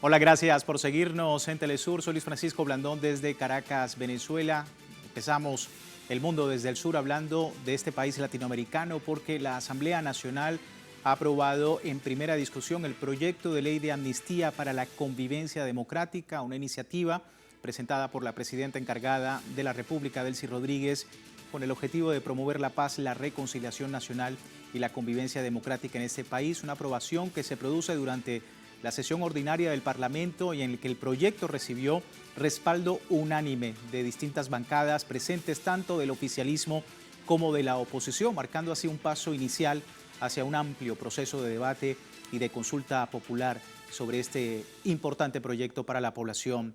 Hola, gracias por seguirnos en Telesur. Soy Luis Francisco Blandón desde Caracas, Venezuela. Empezamos el mundo desde el sur hablando de este país latinoamericano porque la Asamblea Nacional ha aprobado en primera discusión el proyecto de ley de amnistía para la convivencia democrática, una iniciativa presentada por la presidenta encargada de la República, Delcy Rodríguez, con el objetivo de promover la paz, la reconciliación nacional y la convivencia democrática en este país. Una aprobación que se produce durante la sesión ordinaria del Parlamento y en el que el proyecto recibió respaldo unánime de distintas bancadas presentes tanto del oficialismo como de la oposición, marcando así un paso inicial hacia un amplio proceso de debate y de consulta popular sobre este importante proyecto para la población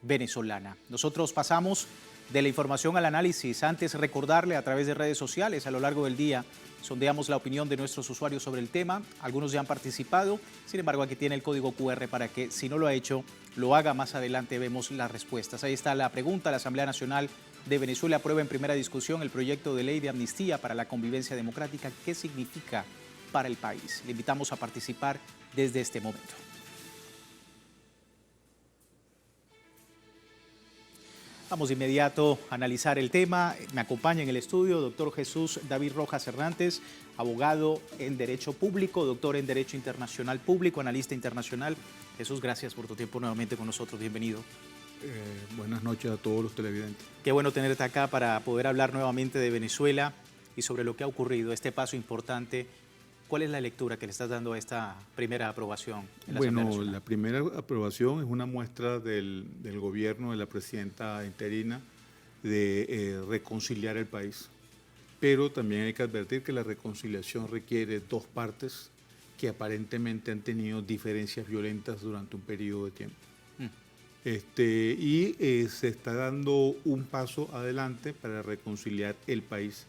venezolana. Nosotros pasamos de la información al análisis. Antes, recordarle a través de redes sociales a lo largo del día sondeamos la opinión de nuestros usuarios sobre el tema. Algunos ya han participado, sin embargo aquí tiene el código QR para que si no lo ha hecho, lo haga. Más adelante vemos las respuestas. Ahí está la pregunta. La Asamblea Nacional de Venezuela aprueba en primera discusión el proyecto de ley de amnistía para la convivencia democrática. ¿Qué significa para el país? Le invitamos a participar desde este momento. Vamos de inmediato a analizar el tema. Me acompaña en el estudio doctor Jesús David Rojas Hernández, abogado en Derecho Público, doctor en Derecho Internacional Público, analista internacional. Jesús, gracias por tu tiempo nuevamente con nosotros. Bienvenido. Buenas noches a todos los televidentes. Qué bueno tenerte acá para poder hablar nuevamente de Venezuela y sobre lo que ha ocurrido, este paso importante. ¿Cuál es la lectura que le estás dando a esta primera aprobación en la Asamblea Nacional? La primera aprobación es una muestra del gobierno de la presidenta interina de reconciliar el país. Pero también hay que advertir que la reconciliación requiere dos partes que aparentemente han tenido diferencias violentas durante un periodo de tiempo. Se está dando un paso adelante para reconciliar el país.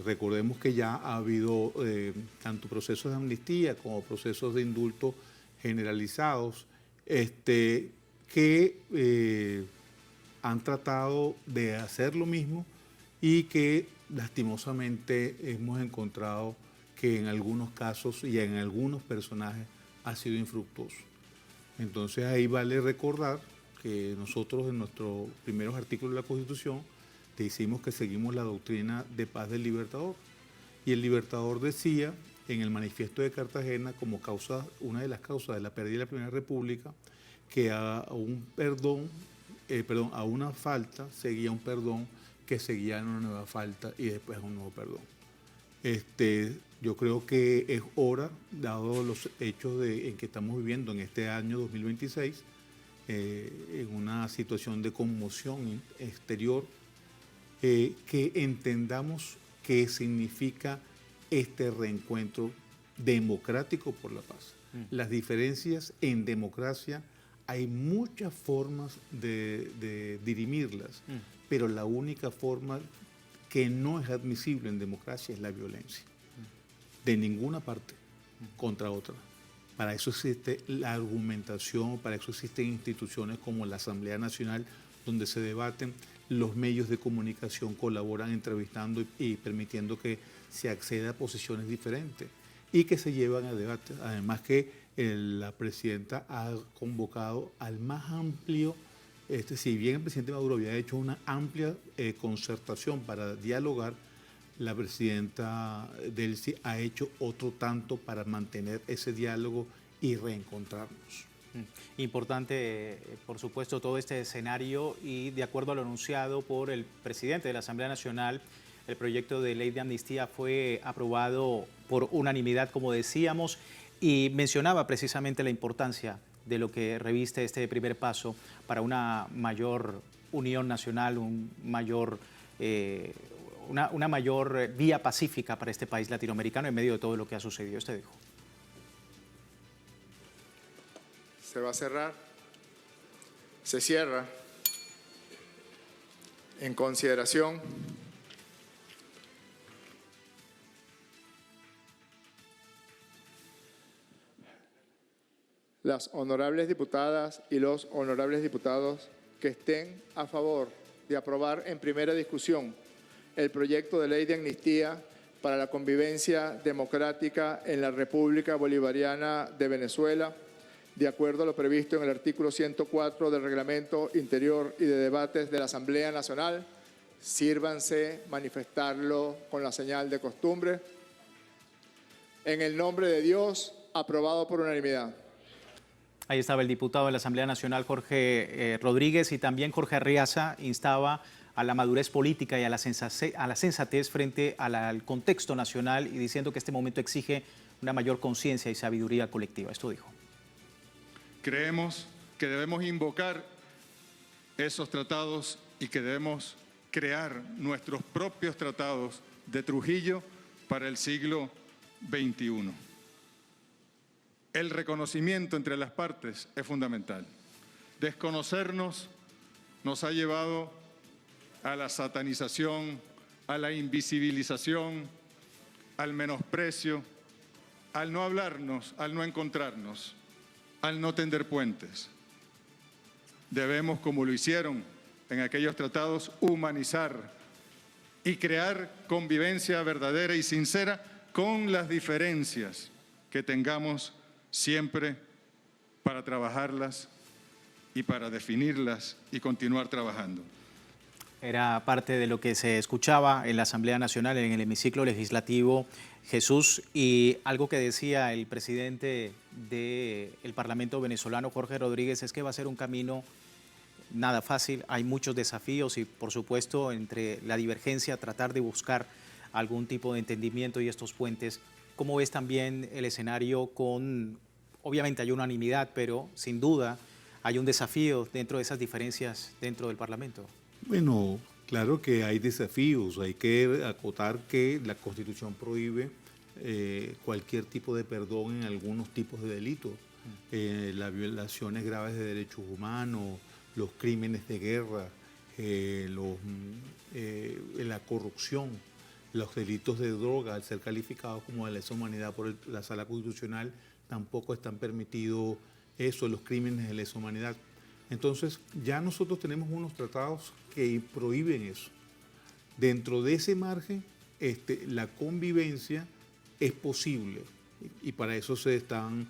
Recordemos que ya ha habido tanto procesos de amnistía como procesos de indulto generalizados que han tratado de hacer lo mismo y que lastimosamente hemos encontrado que en algunos casos y en algunos personajes ha sido infructuoso. Entonces ahí vale recordar que nosotros en nuestros primeros artículos de la Constitución decimos que seguimos la doctrina de paz del Libertador. Y el Libertador decía en el Manifiesto de Cartagena, como causa, una de las causas de la pérdida de la Primera República, que a una falta seguía un perdón, que seguía una nueva falta y después un nuevo perdón. Yo creo que es hora, dado los hechos en que estamos viviendo en este año 2026, en una situación de conmoción exterior, que entendamos qué significa este reencuentro democrático por la paz. Las diferencias en democracia hay muchas formas de dirimirlas, pero la única forma que no es admisible en democracia es la violencia, de ninguna parte contra otra. Para eso existe la argumentación, para eso existen instituciones como la Asamblea Nacional, donde se debaten. Los medios de comunicación colaboran entrevistando y permitiendo que se acceda a posiciones diferentes y que se llevan a debate. Además que la presidenta ha convocado al más amplio, si bien el presidente Maduro había hecho una amplia concertación para dialogar, la presidenta Delcy ha hecho otro tanto para mantener ese diálogo y reencontrarnos. Importante, por supuesto, todo este escenario y de acuerdo a lo anunciado por el presidente de la Asamblea Nacional, el proyecto de ley de amnistía fue aprobado por unanimidad, como decíamos, y mencionaba precisamente la importancia de lo que reviste este primer paso para una mayor unión nacional, una mayor vía pacífica para este país latinoamericano en medio de todo lo que ha sucedido. Usted dijo. Se va a cerrar, se cierra en consideración las honorables diputadas y los honorables diputados que estén a favor de aprobar en primera discusión el proyecto de ley de amnistía para la convivencia democrática en la República Bolivariana de Venezuela, de acuerdo a lo previsto en el artículo 104 del Reglamento Interior y de Debates de la Asamblea Nacional. Sírvanse manifestarlo con la señal de costumbre. En el nombre de Dios, aprobado por unanimidad. Ahí estaba el diputado de la Asamblea Nacional, Jorge Rodríguez, y también Jorge Arriaza instaba a la madurez política y a la sensatez frente al contexto nacional y diciendo que este momento exige una mayor conciencia y sabiduría colectiva. Esto dijo. Creemos que debemos invocar esos tratados y que debemos crear nuestros propios tratados de Trujillo para el siglo XXI. El reconocimiento entre las partes es fundamental. Desconocernos nos ha llevado a la satanización, a la invisibilización, al menosprecio, al no hablarnos, al no encontrarnos, al no tender puentes. Debemos, como lo hicieron en aquellos tratados, humanizar y crear convivencia verdadera y sincera con las diferencias que tengamos siempre para trabajarlas y para definirlas y continuar trabajando. Era parte de lo que se escuchaba en la Asamblea Nacional, en el hemiciclo legislativo, Jesús, y algo que decía el presidente del Parlamento venezolano, Jorge Rodríguez, es que va a ser un camino nada fácil, hay muchos desafíos y, por supuesto, entre la divergencia, tratar de buscar algún tipo de entendimiento y estos puentes. ¿Cómo ves también el escenario con, obviamente hay unanimidad, pero sin duda hay un desafío dentro de esas diferencias dentro del Parlamento? Bueno, claro que hay desafíos. Hay que acotar que la Constitución prohíbe cualquier tipo de perdón en algunos tipos de delitos. Las violaciones graves de derechos humanos, los crímenes de guerra, la corrupción, los delitos de droga, al ser calificados como de lesa humanidad por la Sala Constitucional, tampoco están permitidos los crímenes de lesa humanidad. Entonces, ya nosotros tenemos unos tratados que prohíben eso. Dentro de ese margen, la convivencia es posible y para eso se están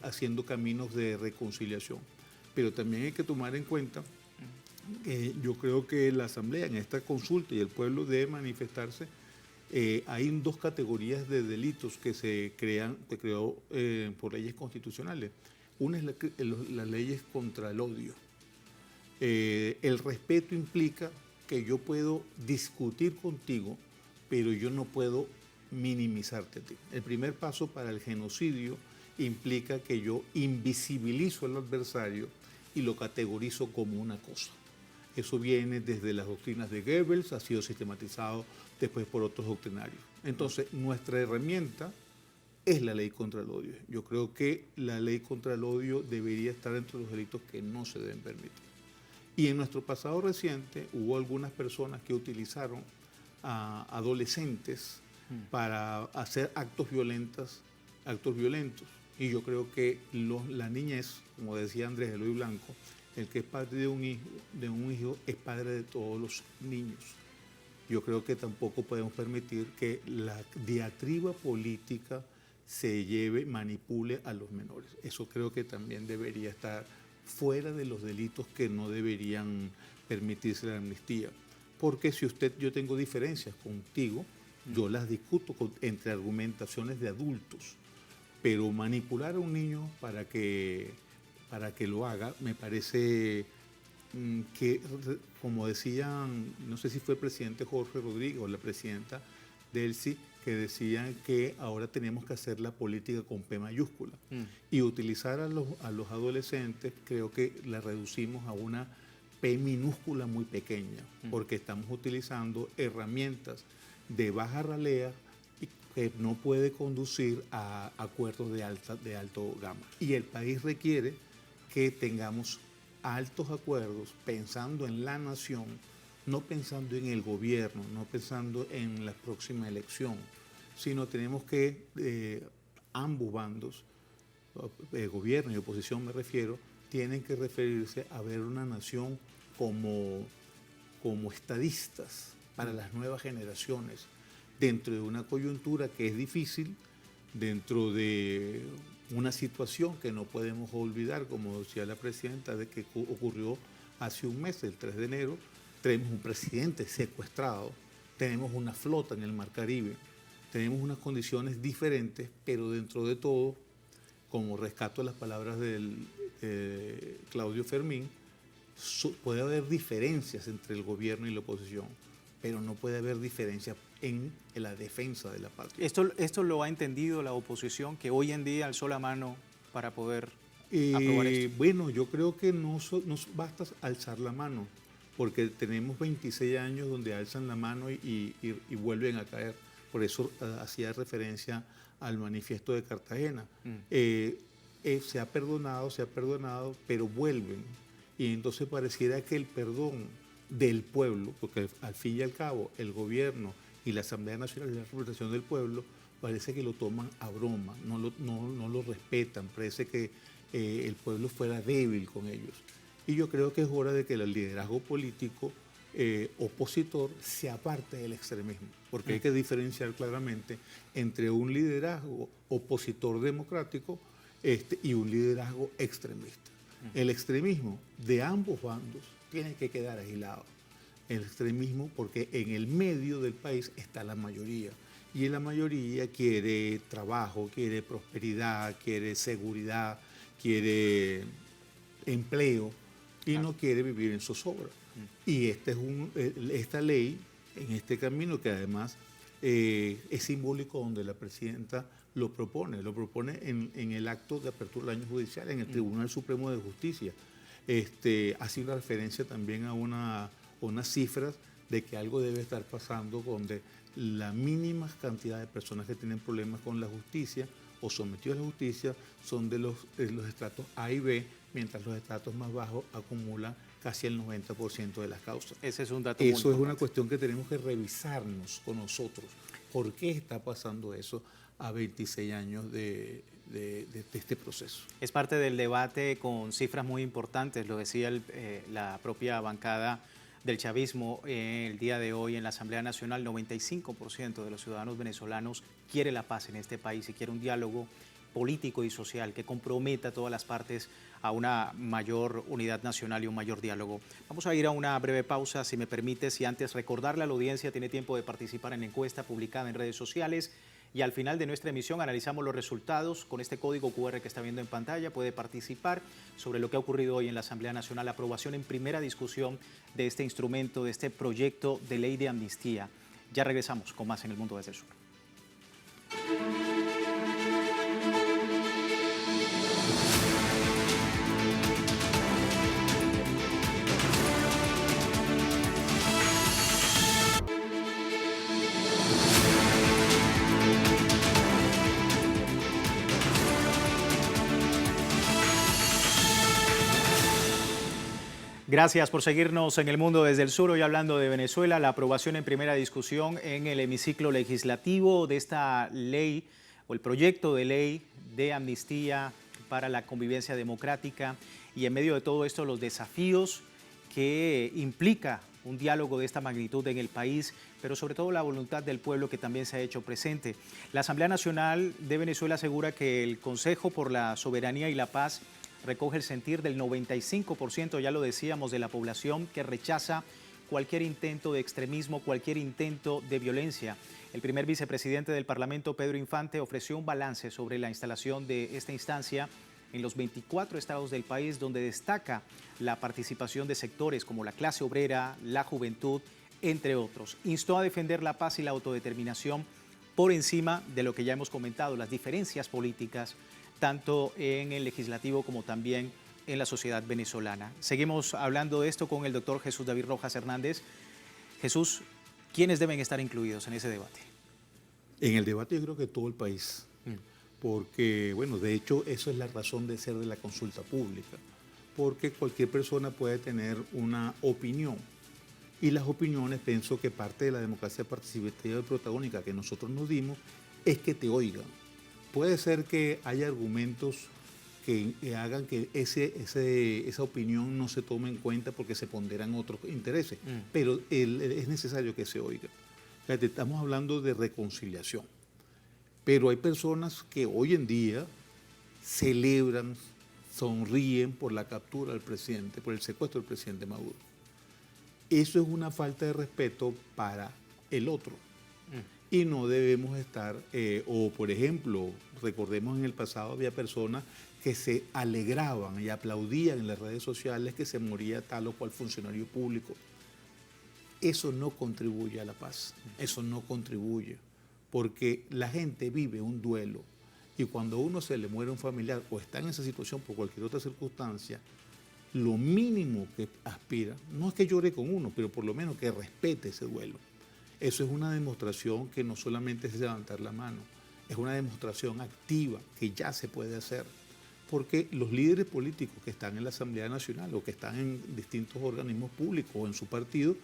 haciendo caminos de reconciliación. Pero también hay que tomar en cuenta que yo creo que la Asamblea en esta consulta y el pueblo debe manifestarse. Hay dos categorías de delitos que se creó por leyes constitucionales. Una es las leyes contra el odio. El respeto implica que yo puedo discutir contigo, pero yo no puedo minimizarte a ti. El primer paso para el genocidio implica que yo invisibilizo al adversario y lo categorizo como una cosa. Eso viene desde las doctrinas de Goebbels, ha sido sistematizado después por otros doctrinarios. Entonces, nuestra herramienta es la ley contra el odio. Yo creo que la ley contra el odio debería estar entre los delitos que no se deben permitir. Y en nuestro pasado reciente hubo algunas personas que utilizaron a adolescentes para hacer actos violentos. Y yo creo que la niñez, como decía Andrés Eloy Blanco, el que es padre de un hijo es padre de todos los niños. Yo creo que tampoco podemos permitir que la diatriba política manipule a los menores. Eso creo que también debería estar fuera de los delitos que no deberían permitirse la amnistía. Porque si yo tengo diferencias contigo, yo las discuto entre argumentaciones de adultos. Pero manipular a un niño para que lo haga, me parece que, como decían, no sé si fue el presidente Jorge Rodríguez o la presidenta Delcy, que decían que ahora tenemos que hacer la política con P mayúscula. Y utilizar a los adolescentes, creo que la reducimos a una P minúscula muy pequeña, porque estamos utilizando herramientas de baja ralea que no puede conducir a acuerdos de alto gama. Y el país requiere que tengamos altos acuerdos pensando en la nación, no pensando en el gobierno, no pensando en la próxima elección, sino tenemos que ambos bandos, gobierno y oposición me refiero, tienen que referirse a ver una nación como estadistas para las nuevas generaciones, dentro de una coyuntura que es difícil, dentro de una situación que no podemos olvidar, como decía la presidenta, de que ocurrió hace un mes, el 3 de enero, tenemos un presidente secuestrado, tenemos una flota en el Mar Caribe, tenemos unas condiciones diferentes, pero dentro de todo, como rescato las palabras del Claudio Fermín, puede haber diferencias entre el gobierno y la oposición, pero no puede haber diferencias en la defensa de la patria. ¿Esto lo ha entendido la oposición, que hoy en día alzó la mano para poder aprobar esto? Bueno, yo creo que no basta alzar la mano, porque tenemos 26 años donde alzan la mano y vuelven a caer. Por eso hacía referencia al manifiesto de Cartagena. Se ha perdonado, pero vuelven. Y entonces pareciera que el perdón del pueblo, porque al fin y al cabo el gobierno y la Asamblea Nacional es la representación del pueblo, parece que lo toman a broma, no lo respetan, parece que el pueblo fuera débil con ellos. Y yo creo que es hora de que el liderazgo político opositor se aparte del extremismo, porque hay que diferenciar claramente entre un liderazgo opositor democrático y un liderazgo extremista. El extremismo de ambos bandos tiene que quedar aislado. El extremismo porque en el medio del país está la mayoría y la mayoría quiere trabajo, quiere prosperidad, quiere seguridad, quiere empleo y no quiere vivir en zozobra. Y esta ley, en este camino que además es simbólico donde la presidenta lo propone en el acto de apertura del año judicial en el Tribunal Supremo de Justicia. Hace una referencia también a unas cifras de que algo debe estar pasando donde la mínima cantidad de personas que tienen problemas con la justicia o sometidos a la justicia son de los estratos A y B, mientras los estratos más bajos acumulan casi el 90% de las causas. Ese es un dato Eso es una cuestión que tenemos que revisarnos con nosotros. ¿Por qué está pasando eso a 26 años de este proceso? Es parte del debate con cifras muy importantes, lo decía la propia bancada del chavismo el día de hoy en la Asamblea Nacional. 95% de los ciudadanos venezolanos quiere la paz en este país y quiere un diálogo político y social que comprometa a todas las partes a una mayor unidad nacional y un mayor diálogo. Vamos a ir a una breve pausa, si me permites, y antes recordarle a la audiencia, tiene tiempo de participar en la encuesta publicada en redes sociales y al final de nuestra emisión analizamos los resultados con este código QR que está viendo en pantalla. Puede participar sobre lo que ha ocurrido hoy en la Asamblea Nacional, la aprobación en primera discusión de este instrumento, de este proyecto de ley de amnistía. Ya regresamos con más en El Mundo desde el Sur. Gracias por seguirnos en El Mundo desde el Sur. Hoy hablando de Venezuela, la aprobación en primera discusión en el hemiciclo legislativo de esta ley o el proyecto de ley de amnistía para la convivencia democrática, y en medio de todo esto los desafíos que implica un diálogo de esta magnitud en el país, pero sobre todo la voluntad del pueblo que también se ha hecho presente. La Asamblea Nacional de Venezuela asegura que el Consejo por la Soberanía y la Paz recoge el sentir del 95%, ya lo decíamos, de la población que rechaza cualquier intento de extremismo, cualquier intento de violencia. El primer vicepresidente del Parlamento, Pedro Infante, ofreció un balance sobre la instalación de esta instancia en los 24 estados del país, donde destaca la participación de sectores como la clase obrera, la juventud, entre otros. Instó a defender la paz y la autodeterminación por encima de lo que ya hemos comentado, las diferencias políticas, tanto en el legislativo como también en la sociedad venezolana. Seguimos hablando de esto con el doctor Jesús David Rojas Hernández. Jesús, ¿quiénes deben estar incluidos en ese debate? En el debate yo creo que todo el país, porque, bueno, de hecho, eso es la razón de ser de la consulta pública, porque cualquier persona puede tener una opinión, y las opiniones, pienso que parte de la democracia participativa y protagónica que nosotros nos dimos es que te oigan. Puede ser que haya argumentos que hagan que esa opinión no se tome en cuenta porque se ponderan otros intereses, pero es necesario que se oiga. Fíjate, estamos hablando de reconciliación, pero hay personas que hoy en día celebran, sonríen por la captura del presidente, por el secuestro del presidente Maduro. Eso es una falta de respeto para el otro. Y no debemos estar, o por ejemplo, recordemos en el pasado había personas que se alegraban y aplaudían en las redes sociales que se moría tal o cual funcionario público. Eso no contribuye a la paz, eso no contribuye, porque la gente vive un duelo y cuando a uno se le muere un familiar o está en esa situación por cualquier otra circunstancia, lo mínimo que aspira, no es que llore con uno, pero por lo menos que respete ese duelo. Eso es una demostración que no solamente es levantar la mano, es una demostración activa que ya se puede hacer. Porque los líderes políticos que están en la Asamblea Nacional o que están en distintos organismos públicos o en su partido,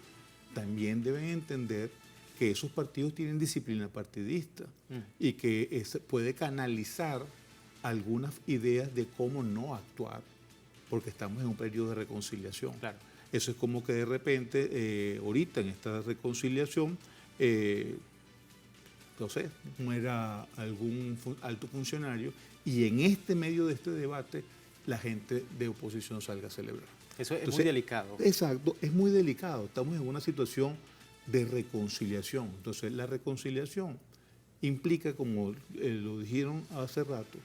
también deben entender que esos partidos tienen disciplina partidista y que puede canalizar algunas ideas de cómo no actuar, porque estamos en un periodo de reconciliación. Claro. Eso es como que de repente, ahorita en esta reconciliación, no sé, muera algún alto funcionario y en este medio de este debate la gente de oposición salga a celebrar. Eso es muy delicado. Exacto, es muy delicado. Estamos en una situación de reconciliación. Entonces, la reconciliación implica, como lo dijeron hace rato,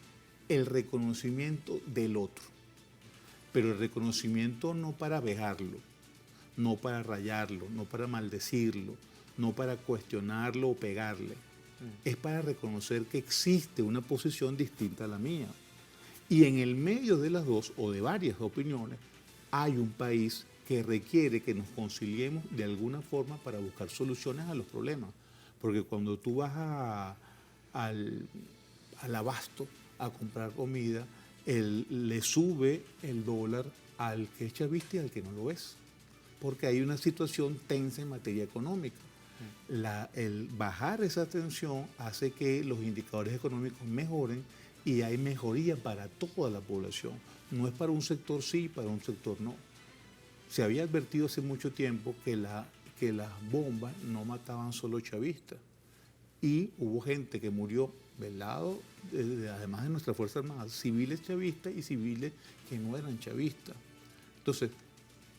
el reconocimiento del otro. Pero el reconocimiento no para vejarlo, no para rayarlo, no para maldecirlo, no para cuestionarlo o pegarle. Es para reconocer que existe una posición distinta a la mía. Y en el medio de las dos o de varias opiniones hay un país que requiere que nos conciliemos de alguna forma para buscar soluciones a los problemas. Porque cuando tú vas al abasto a comprar comida, le sube el dólar al que es chavista y al que no lo es. Porque hay una situación tensa en materia económica. El bajar esa tensión hace que los indicadores económicos mejoren y hay mejoría para toda la población. No es para un sector sí, para un sector no. Se había advertido hace mucho tiempo que las bombas no mataban solo chavistas. Y hubo gente que murió del lado, además de nuestras Fuerzas Armadas, civiles chavistas y civiles que no eran chavistas. Entonces,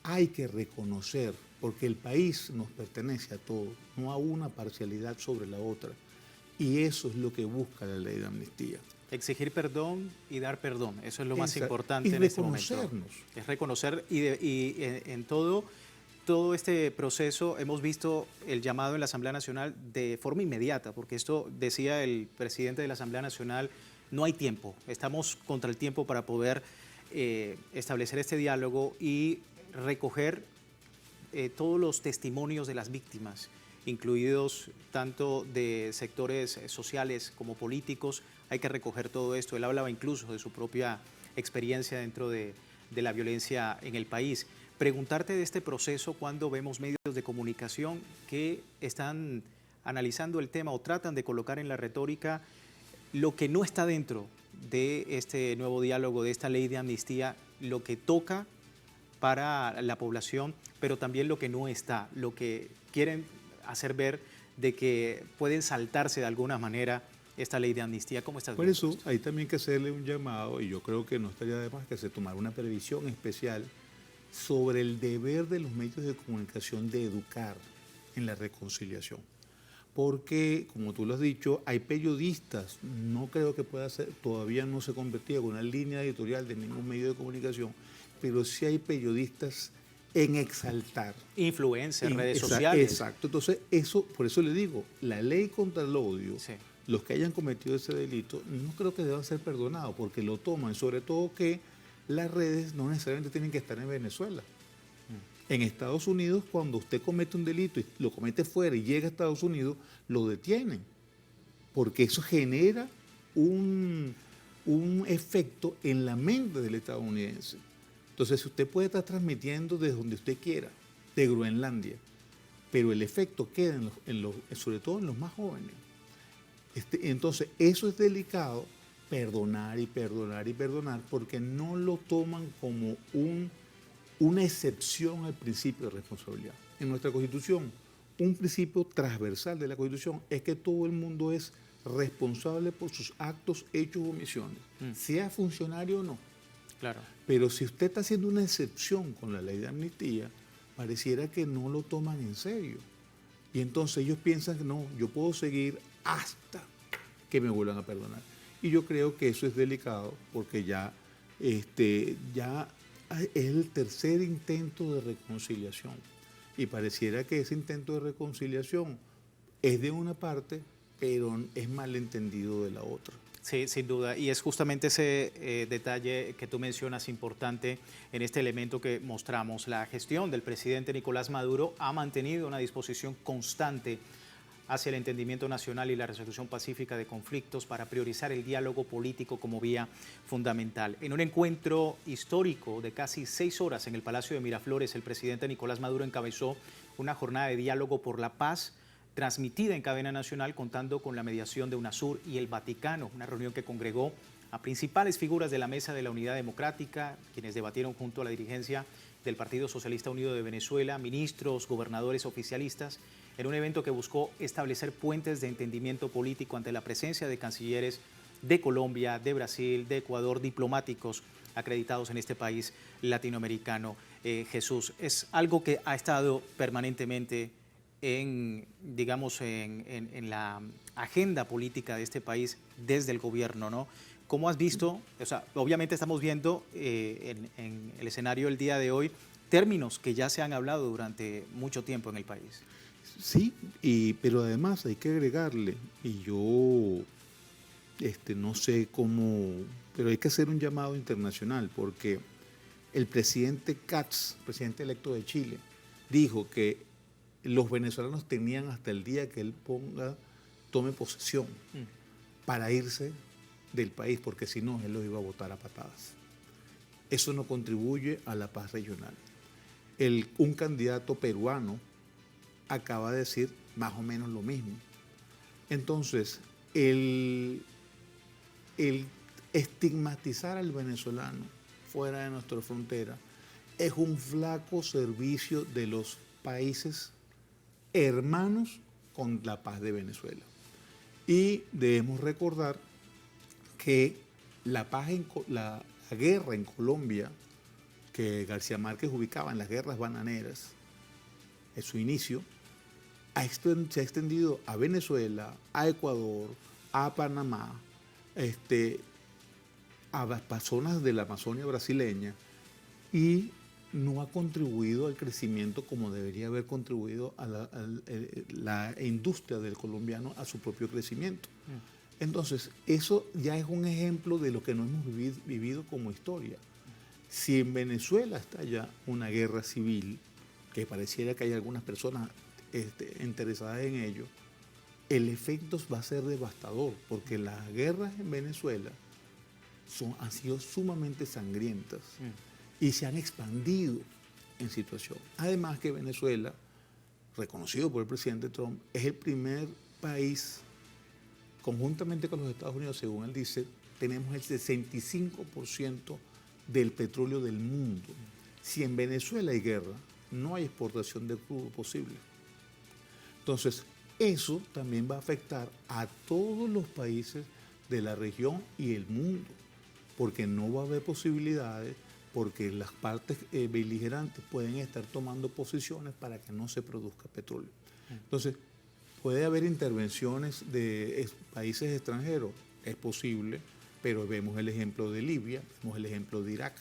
hay que reconocer, porque el país nos pertenece a todos, no a una parcialidad sobre la otra. Y eso es lo que busca la ley de amnistía. Exigir perdón y dar perdón, eso es lo más importante y en este momento. reconocernos. Es reconocer y en todo este proceso hemos visto el llamado en la Asamblea Nacional de forma inmediata, porque esto decía el presidente de la Asamblea Nacional, no hay tiempo, estamos contra el tiempo para poder establecer este diálogo y recoger todos los testimonios de las víctimas, incluidos tanto de sectores sociales como políticos. Hay que recoger todo esto. Él hablaba incluso de su propia experiencia dentro de la violencia en el país. Preguntarte de este proceso cuando vemos medios de comunicación que están analizando el tema o tratan de colocar en la retórica lo que no está dentro de este nuevo diálogo, de esta ley de amnistía, lo que toca para la población, pero también lo que no está, lo que quieren hacer ver de que pueden saltarse de alguna manera esta ley de amnistía. ¿Cómo estás Por viendo eso hay también que hacerle un llamado, y yo creo que no estaría de más que se tomara una previsión especial sobre el deber de los medios de comunicación de educar en la reconciliación. Porque, como tú lo has dicho, hay periodistas, no creo que pueda ser, todavía no se ha convertido en una línea editorial de ningún medio de comunicación, pero sí hay periodistas en exaltar. Influencers, redes sociales. Exacto. Entonces, por eso le digo, la ley contra el odio, Sí. los que hayan cometido ese delito, no creo que deban ser perdonados, porque lo toman, sobre todo que las redes no necesariamente tienen que estar en Venezuela. En Estados Unidos, cuando usted comete un delito y lo comete fuera y llega a Estados Unidos, lo detienen, porque eso genera un efecto en la mente del estadounidense. Entonces, usted puede estar transmitiendo desde donde usted quiera, de Groenlandia, pero el efecto queda sobre todo en los más jóvenes. Entonces, eso es delicado, perdonar y perdonar y perdonar, porque no lo toman como una excepción al principio de responsabilidad. En nuestra Constitución, un principio transversal de la Constitución es que todo el mundo es responsable por sus actos, hechos o omisiones, sea funcionario o no. Claro. Pero si usted está haciendo una excepción con la ley de amnistía, pareciera que no lo toman en serio. Y entonces ellos piensan que no, yo puedo seguir hasta que me vuelvan a perdonar. Y yo creo que eso es delicado porque ya es el tercer intento de reconciliación. Y pareciera que ese intento de reconciliación es de una parte, pero es malentendido de la otra. Sí, sin duda. Y es justamente ese detalle que tú mencionas importante en este elemento que mostramos. La gestión del presidente Nicolás Maduro ha mantenido una disposición constante hacia el entendimiento nacional y la resolución pacífica de conflictos para priorizar el diálogo político como vía fundamental. En un encuentro histórico de casi 6 horas en el Palacio de Miraflores, el presidente Nicolás Maduro encabezó una jornada de diálogo por la paz transmitida en cadena nacional, contando con la mediación de UNASUR y el Vaticano, una reunión que congregó a principales figuras de la Mesa de la Unidad Democrática, quienes debatieron junto a la dirigencia del Partido Socialista Unido de Venezuela, ministros, gobernadores, oficialistas, en un evento que buscó establecer puentes de entendimiento político ante la presencia de cancilleres de Colombia, de Brasil, de Ecuador, diplomáticos acreditados en este país latinoamericano. Jesús, es algo que ha estado permanentemente en la agenda política de este país desde el gobierno, ¿no? ¿Cómo has visto? O sea, obviamente estamos viendo en el escenario el día de hoy términos que ya se han hablado durante mucho tiempo en el país. Sí, pero además hay que agregarle, y yo no sé cómo, pero hay que hacer un llamado internacional, porque el presidente Katz, presidente electo de Chile, dijo que los venezolanos tenían hasta el día que él tome posesión para irse del país, porque si no, él los iba a botar a patadas. Eso no contribuye a la paz regional. Un candidato peruano acaba de decir más o menos lo mismo. Entonces, el estigmatizar al venezolano fuera de nuestra frontera es un flaco servicio de los países hermanos con la paz de Venezuela. Y debemos recordar que la guerra en Colombia, que García Márquez ubicaba en las guerras bananeras, en su inicio, se ha extendido a Venezuela, a Ecuador, a Panamá, a las zonas de la Amazonia brasileña, y no ha contribuido al crecimiento como debería haber contribuido a la industria del colombiano a su propio crecimiento. Entonces, eso ya es un ejemplo de lo que no hemos vivido como historia. Si en Venezuela está ya una guerra civil, que pareciera que hay algunas personas interesadas en ello, el efecto va a ser devastador, porque las guerras en Venezuela han sido sumamente sangrientas y se han expandido en situación. Además que Venezuela, reconocido por el presidente Trump, es el primer país, conjuntamente con los Estados Unidos, según él dice, tenemos el 65% del petróleo del mundo. Si en Venezuela hay guerra, no hay exportación de crudo posible. Entonces, eso también va a afectar a todos los países de la región y el mundo, porque no va a haber posibilidades, porque las partes beligerantes pueden estar tomando posiciones para que no se produzca petróleo. Entonces, puede haber intervenciones de países extranjeros, es posible, pero vemos el ejemplo de Libia, vemos el ejemplo de Irak,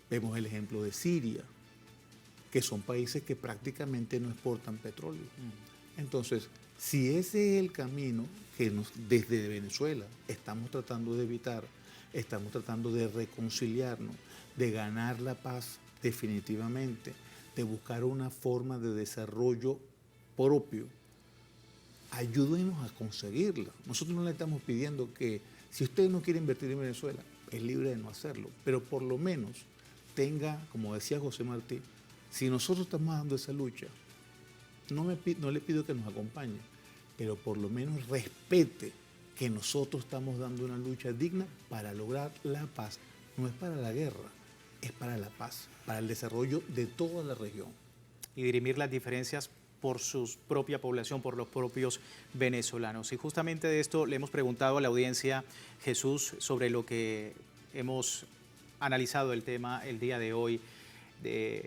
vemos el ejemplo de Siria, que son países que prácticamente no exportan petróleo. Entonces, si ese es el camino que desde Venezuela estamos tratando de evitar, estamos tratando de reconciliarnos, de ganar la paz definitivamente, de buscar una forma de desarrollo propio, ayúdenos a conseguirla. Nosotros no le estamos pidiendo que, si usted no quiere invertir en Venezuela, es libre de no hacerlo, pero por lo menos tenga, como decía José Martí, si nosotros estamos dando esa lucha, no le pido que nos acompañe, pero por lo menos respete que nosotros estamos dando una lucha digna para lograr la paz. No es para la guerra, es para la paz, para el desarrollo de toda la región. Y dirimir las diferencias por su propia población, por los propios venezolanos. Y justamente de esto le hemos preguntado a la audiencia, Jesús, sobre lo que hemos analizado el tema el día de hoy.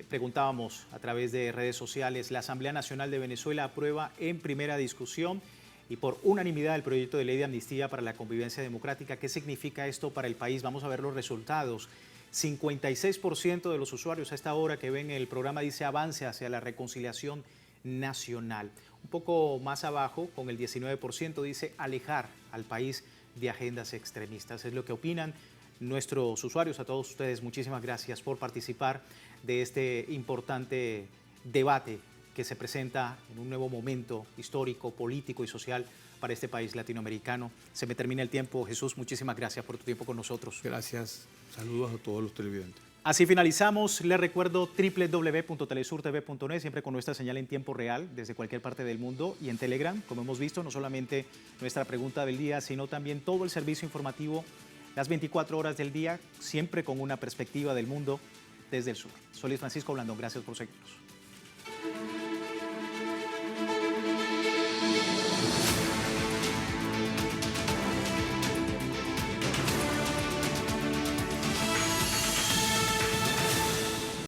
Preguntábamos a través de redes sociales, la Asamblea Nacional de Venezuela aprueba en primera discusión y por unanimidad el proyecto de ley de amnistía para la convivencia democrática. ¿Qué significa esto para el país? Vamos a ver los resultados. 56% de los usuarios a esta hora que ven el programa dice avance hacia la reconciliación nacional. Un poco más abajo, con el 19%, dice alejar al país de agendas extremistas. Es lo que opinan nuestros usuarios. A todos ustedes, muchísimas gracias por participar de este importante debate que se presenta en un nuevo momento histórico, político y social para este país latinoamericano. Se me termina el tiempo. Jesús, muchísimas gracias por tu tiempo con nosotros. Gracias. Saludos a todos los televidentes. Así finalizamos. Les recuerdo www.telesurtv.net, siempre con nuestra señal en tiempo real desde cualquier parte del mundo, y en Telegram, como hemos visto, no solamente nuestra pregunta del día, sino también todo el servicio informativo las 24 horas del día, siempre con una perspectiva del mundo desde el sur. Soy Luis Francisco Blandón, gracias por seguirnos.